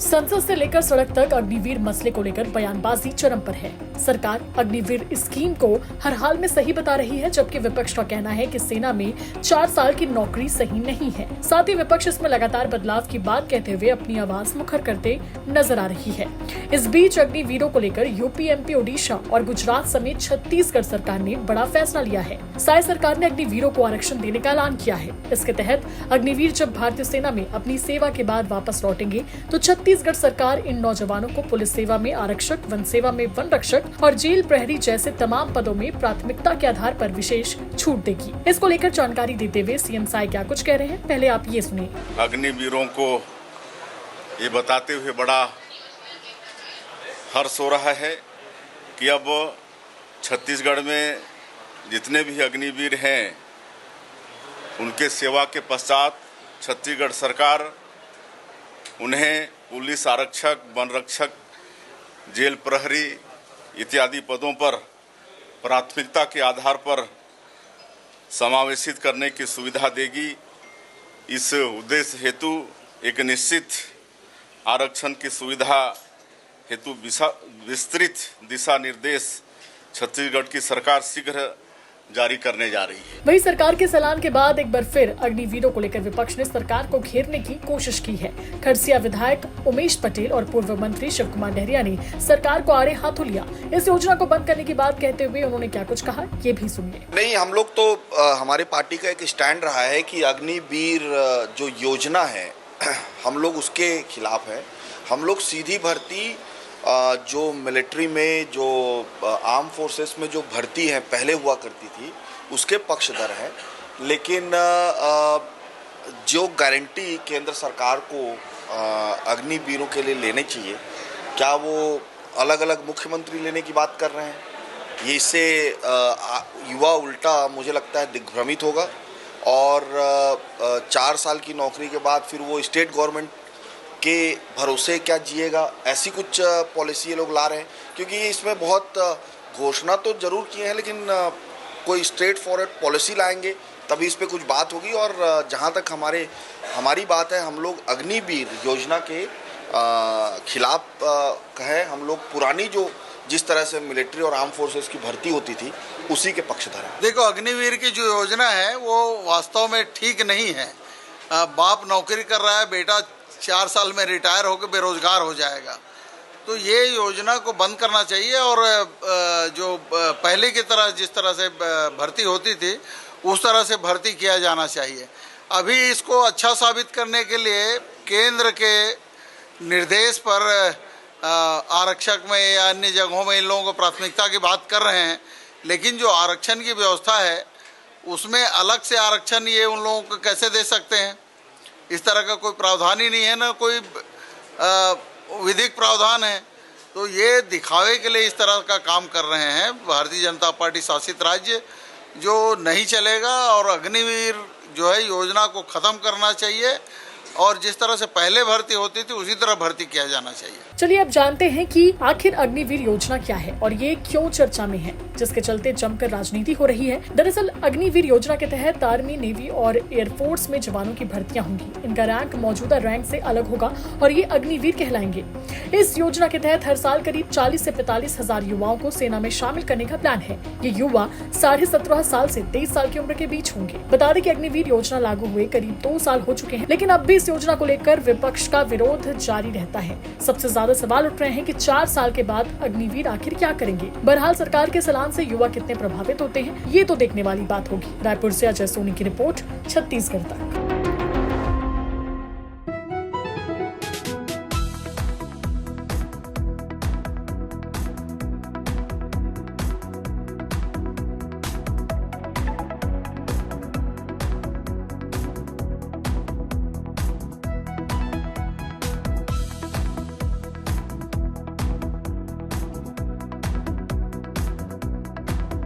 संसद से लेकर सड़क तक अग्निवीर मसले को लेकर बयानबाजी चरम पर है। सरकार अग्निवीर स्कीम को हर हाल में सही बता रही है, जबकि विपक्ष का कहना है कि सेना में 4 साल की नौकरी सही नहीं है। साथ ही विपक्ष इसमें लगातार बदलाव की बात कहते हुए अपनी आवाज मुखर करते नजर आ रही है। इस बीच अग्निवीरों को लेकर यूपी, एमपी, ओडिशा और गुजरात समेत छत्तीसगढ़ सरकार ने बड़ा फैसला लिया है। साय सरकार ने अग्निवीरों को आरक्षण देने का ऐलान किया है। इसके तहत अग्निवीर जब भारतीय सेना में अपनी सेवा के बाद वापस लौटेंगे तो छत्तीसगढ़ सरकार इन नौजवानों को पुलिस सेवा में आरक्षक, वन सेवा में वन रक्षक और जेल प्रहरी जैसे तमाम पदों में प्राथमिकता के आधार पर विशेष छूट देगी। इसको लेकर जानकारी देते हुए सीएम साय क्या कुछ कह रहे हैं, पहले आप ये सुनिए। अग्निवीरों को ये बताते हुए बड़ा हर्ष हो रहा है कि अब छत्तीसगढ़ में जितने भी अग्निवीर हैं उनके सेवा के पश्चात छत्तीसगढ़ सरकार उन्हें पुलिस आरक्षक, वन रक्षक, जेल प्रहरी इत्यादि पदों पर प्राथमिकता के आधार पर समावेशित करने की सुविधा देगी। इस उद्देश्य हेतु एक निश्चित आरक्षण की सुविधा हेतु विस्तृत दिशा निर्देश छत्तीसगढ़ की सरकार शीघ्र जारी करने जा रही है। वही सरकार के ऐलान के बाद एक बार फिर अग्निवीरों को लेकर विपक्ष ने सरकार को घेरने की कोशिश की है। खरसिया विधायक उमेश पटेल और पूर्व मंत्री शिव कुमार डहरिया ने सरकार को आड़े हाथों लिया। इस योजना को बंद करने की बात कहते हुए उन्होंने क्या कुछ कहा, ये भी सुनिए। नहीं, हम लोग तो हमारे पार्टी का एक स्टैंड रहा है कि अग्निवीर जो योजना है हम लोग उसके खिलाफ है। हम लोग सीधी भर्ती जो मिलिट्री में, जो आर्म फोर्सेस में जो भर्ती है पहले हुआ करती थी उसके पक्षधर हैं, लेकिन जो गारंटी केंद्र सरकार को अग्निवीरों के लिए लेने चाहिए, क्या वो अलग अलग मुख्यमंत्री लेने की बात कर रहे हैं? ये इससे युवा उल्टा मुझे लगता है दिग्भ्रमित होगा और 4 साल की नौकरी के बाद फिर वो स्टेट गवर्नमेंट के भरोसे क्या जिएगा, ऐसी कुछ पॉलिसी ये लोग ला रहे हैं। क्योंकि इसमें बहुत घोषणा तो जरूर किए हैं, लेकिन कोई स्ट्रेट फॉरवर्ड पॉलिसी लाएंगे तभी इस पे कुछ बात होगी। और जहाँ तक हमारी बात है, हम लोग अग्निवीर योजना के खिलाफ कहें, हम लोग पुरानी जो जिस तरह से मिलिट्री और आर्म फोर्सेस की भर्ती होती थी उसी के पक्षधर हैं। देखो, अग्निवीर की जो योजना है वो वास्तव में ठीक नहीं है। बाप नौकरी कर रहा है, बेटा 4 साल में रिटायर होकर बेरोजगार हो जाएगा, तो ये योजना को बंद करना चाहिए। और जो पहले की तरह जिस तरह से भर्ती होती थी उस तरह से भर्ती किया जाना चाहिए। अभी इसको अच्छा साबित करने के लिए केंद्र के निर्देश पर आरक्षक में या अन्य जगहों में इन लोगों को प्राथमिकता की बात कर रहे हैं, लेकिन जो आरक्षण की व्यवस्था है उसमें अलग से आरक्षण ये उन लोगों को कैसे दे सकते हैं? इस तरह का कोई प्रावधान ही नहीं है, ना कोई विधिक प्रावधान है। तो ये दिखावे के लिए इस तरह का काम कर रहे हैं भारतीय जनता पार्टी शासित राज्य, जो नहीं चलेगा। और अग्निवीर जो है योजना को ख़त्म करना चाहिए और जिस तरह से पहले भर्ती होती थी उसी तरह भर्ती किया जाना चाहिए। चलिए अब जानते हैं कि आखिर अग्निवीर योजना क्या है और ये क्यों चर्चा में है, जिसके चलते जमकर राजनीति हो रही है। दरअसल अग्निवीर योजना के तहत आर्मी, नेवी और एयरफोर्स में जवानों की भर्तियां होंगी। इनका रैंक मौजूदा रैंक से अलग होगा और ये अग्निवीर कहलाएंगे। इस योजना के तहत हर साल करीब 40 से 45 हजार युवाओं को सेना में शामिल करने का प्लान है। ये युवा 17.5 साल से 23 साल की उम्र के बीच होंगे। बता दें कि अग्निवीर योजना लागू हुए करीब 2 साल हो चुके हैं, लेकिन अब भी इस योजना को लेकर विपक्ष का विरोध जारी रहता है। सबसे ज्यादा सवाल उठ रहे हैं कि 4 साल के बाद अग्निवीर आखिर क्या करेंगे। बहरहाल सरकार के ऐलान से युवा कितने प्रभावित होते हैं, ये तो देखने वाली बात होगी। रायपुर से अजय सोनी की रिपोर्ट, छत्तीसगढ़ तक।